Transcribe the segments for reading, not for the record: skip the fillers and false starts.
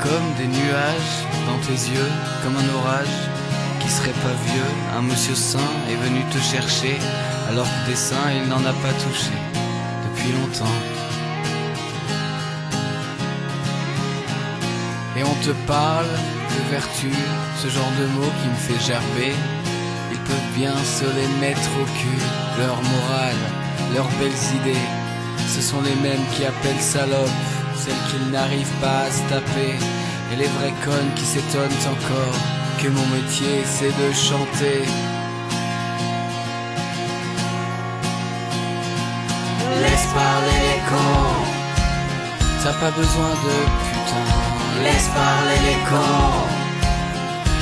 comme des nuages dans tes yeux, comme un orage qui serait pas vieux. Un monsieur saint est venu te chercher, alors que des saints il n'en a pas touché depuis longtemps. Et on te parle de vertu, ce genre de mots qui me fait gerber. Ils peuvent bien se les mettre au cul, leur morale, leurs belles idées. Ce sont les mêmes qui appellent salopes celles qu'ils n'arrivent pas à se taper, et les vraies connes qui s'étonnent encore que mon métier c'est de chanter. Laisse parler les cons, t'as pas besoin de putain. Laisse parler les cons,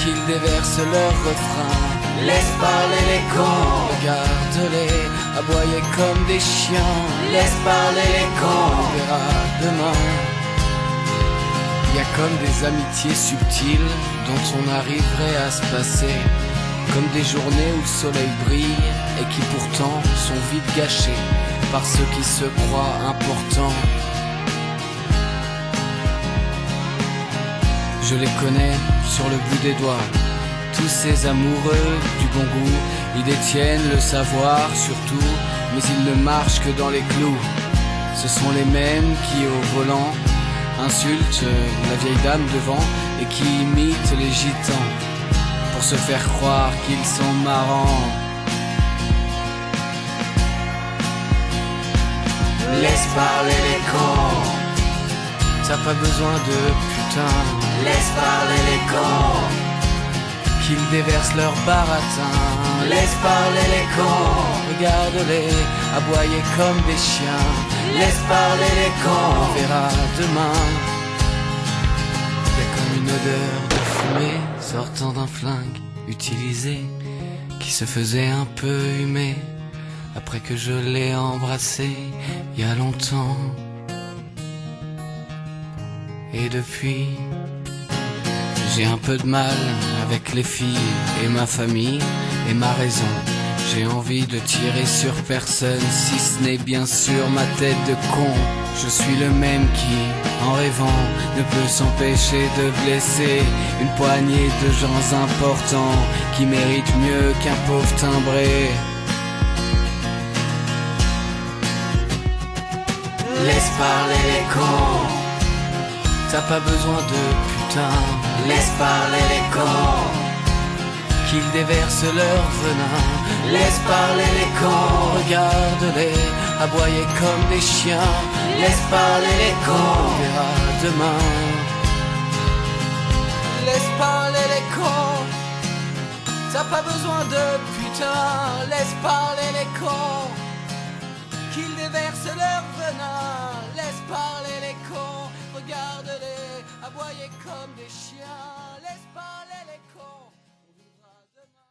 qu'ils déversent leur refrain. Laisse parler les cons, regarde-les aboyer comme des chiens. Laisse parler les cons, on verra demain. Y a comme des amitiés subtiles dont on arriverait à se passer, comme des journées où le soleil brille et qui pourtant sont vite gâchées par ceux qui se croient importants. Je les connais sur le bout des doigts, tous ces amoureux du bon goût. Ils détiennent le savoir surtout, mais ils ne marchent que dans les clous. Ce sont les mêmes qui au volant insultent la vieille dame devant et qui imitent les gitans pour se faire croire qu'ils sont marrants. Laisse parler les cons, t'as pas besoin de putain. Laisse parler les cons, qu'ils déversent leur baratin. Laisse parler les cons, regarde-les aboyer comme des chiens. Laisse parler les cons, on verra demain. Y'a comme une odeur de fumée sortant d'un flingue utilisé, qui se faisait un peu humer après que je l'ai embrassé il y a longtemps. Et depuis, j'ai un peu de mal avec les filles et ma famille et ma raison. J'ai envie de tirer sur personne, si ce n'est bien sûr ma tête de con. Je suis le même qui, en rêvant, ne peut s'empêcher de blesser une poignée de gens importants qui méritent mieux qu'un pauvre timbré. Laisse parler les cons, t'as pas besoin de putain. Laisse parler les cons, qu'ils déversent leur venin. Laisse parler les cons, regarde-les aboyer comme des chiens. Laisse parler les cons, on verra demain. Laisse parler les cons, t'as pas besoin de putain. Laisse parler les cons, qu'ils déversent leur venin. Laisse parler les cons, regarde-les aboyer comme des chiens. Laisse parler les cons, on vivra demain.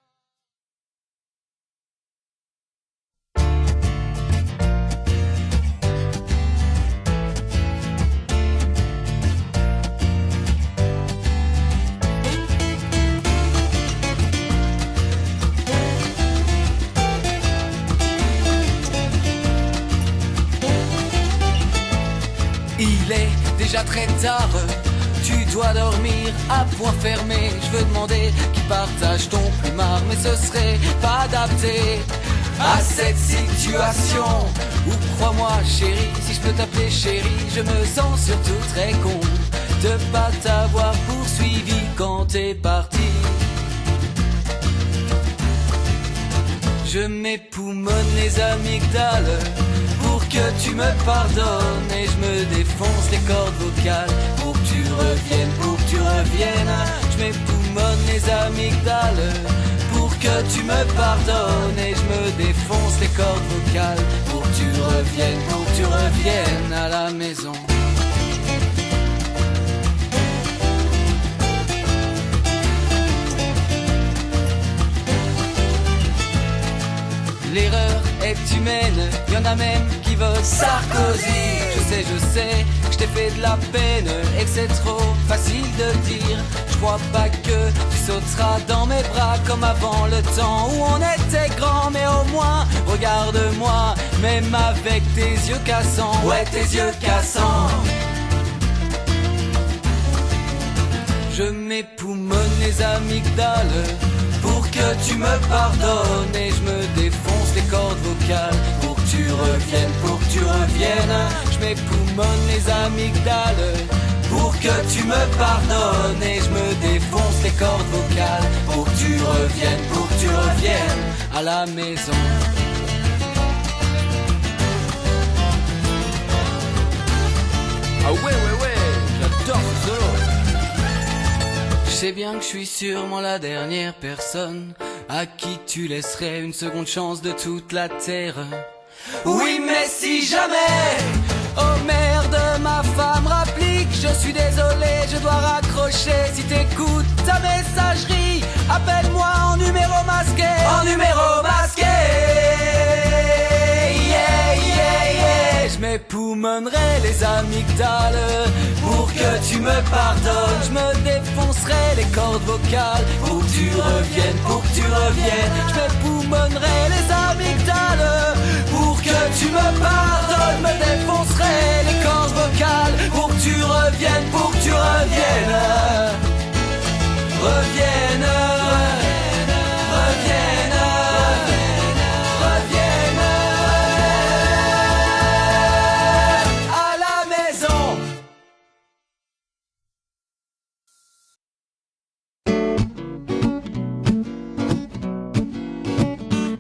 Il est déjà très tard, tu dois dormir à point fermé. Je veux demander qui partage ton plumard, mais ce serait pas adapté à cette situation. Ou crois-moi chérie, si je peux t'appeler chérie, je me sens surtout très con de pas t'avoir poursuivi quand t'es parti. Je m'époumonne les amygdales pour que tu me pardonnes, et je me défonce les cordes vocales pour que tu reviennes, pour que tu reviennes. Je m'époumonne les amygdales pour que tu me pardonnes, et je me défonce les cordes vocales pour que tu reviennes, pour que tu reviennes à la maison. L'erreur est humaine, y'en a même qui votent Sarkozy. Je sais que je t'ai fait de la peine et que c'est trop facile de dire. Je crois pas que tu sauteras dans mes bras comme avant le temps où on était grand, mais au moins regarde-moi, même avec tes yeux cassants. Ouais, tes yeux cassants. Je m'époumonne les amygdales pour que tu me pardonnes. Et je me défonce les cordes vocales pour que tu reviennes, pour que tu reviennes. Je m'époumonne les amygdales pour que tu me pardonnes. Et je me défonce les cordes vocales pour que tu reviennes, pour que tu reviennes à la maison. Ah ouais, j'adore ce solo. Je sais bien que je suis sûrement la dernière personne à qui tu laisserais une seconde chance de toute la terre. Oui, mais si jamais, oh merde, ma femme rapplique, je suis désolé, je dois raccrocher. Si t'écoutes ta messagerie, appelle-moi en numéro masqué. En numéro masqué. Je m'époumonerai les amygdales pour que tu me pardonnes. Je me défoncerai les cordes vocales pour que tu reviennes, pour que tu reviennes. Je m'époumonerai les amygdales pour que tu me pardonnes. Me défoncerai les cordes vocales pour que tu reviennes, pour que tu reviennes. Revienne, revienne, revienne à la maison.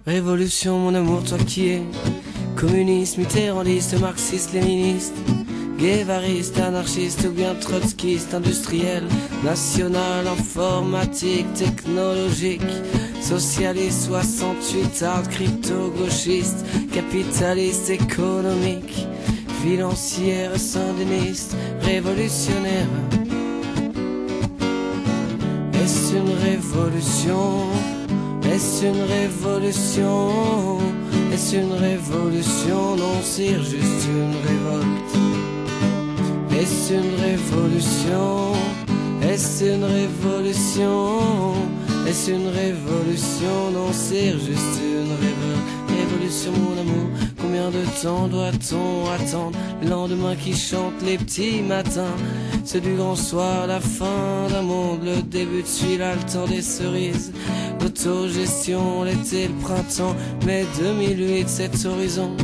Révolution, mon amour, toi qui es communiste, mitterrandiste, marxiste, léniniste, guévariste, anarchiste ou bien trotskiste, industriel, national, informatique, technologique, socialiste, 68, art, crypto, gauchiste, capitaliste, économique, financière, sandiniste, révolutionnaire. Est-ce une révolution? Est-ce une révolution? Est-ce une révolution? Non, c'est juste une révolte. Est-ce une révolution? Est-ce une révolution? Est-ce une révolution? Non, c'est juste une révolte. Révolution, mon amour, combien de temps doit-on attendre? Le lendemain qui chante les petits matins, c'est du grand soir, la fin d'un monde, le début de celui-là, le temps des cerises, l'autogestion, l'été, le printemps, mai 2008, cet horizon,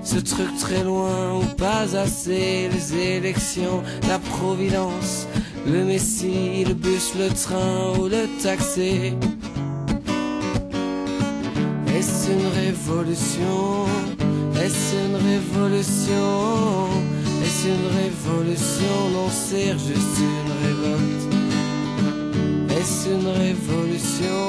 ce truc très loin ou pas assez, les élections, la providence, le messie, le bus, le train ou le taxi. Est-ce une révolution? Est-ce une révolution? Est-ce une révolution? Non, c'est juste une révolte. Est-ce une révolution?